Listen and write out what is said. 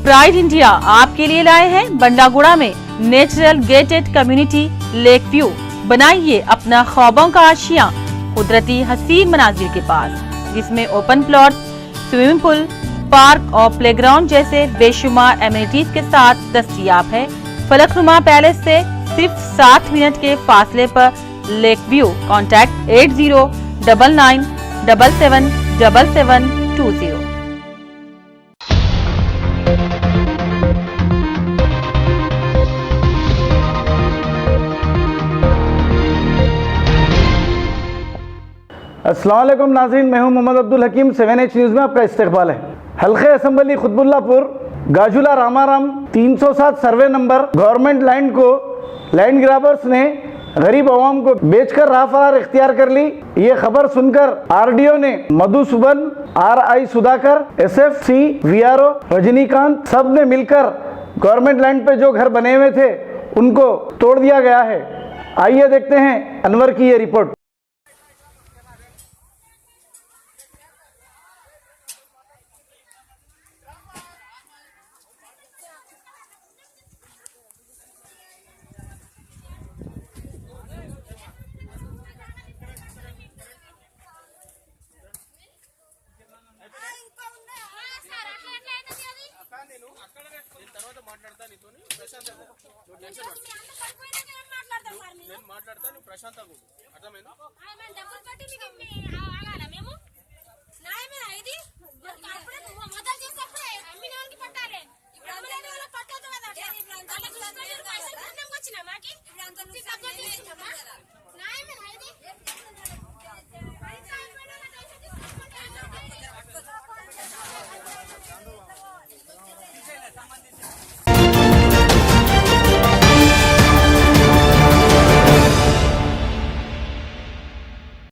Pride India आपके लिए लाए हैं बंडागुड़ा में natural gated community lake view. बनाइए अपना ख्वाबों का आशियां कुदरती हसीन मनाजिर के पास, जिसमें open plot, swimming pool, park और प्लेग्राउंड जैसे बेशुमार एमिनिटीज के साथ दस्तयाब है। फलकनुमा पैलेस से सिर्फ 7 मिनट के फासले पर लेक व्यू। कॉन्टैक्ट 8099777720। अस्सलाम वालेकुम नाज़रीन, मैं हूं मोहम्मद अब्दुल हकीम। 7H न्यूज़ में आपका इस्तकबाल है। हल्के assembly Qutbullapur Gajula Ramaram 307 survey number government land को लैंड ग्राबर्स ने गरीब अवाम को बेचकर राह फरार इख्तियार कर ली। ये खबर सुनकर आरडीओ ने Madhusudan, RI Sudhakar, SFC, VRO Rajinikanth सब ने मिलकर गवर्नमेंट लैंड पे जो घर बने हुए थे उनको तोड़ दिया गया है। आइए देखते हैं अनवर की ये रिपोर्ट। ప్రశాంతంగా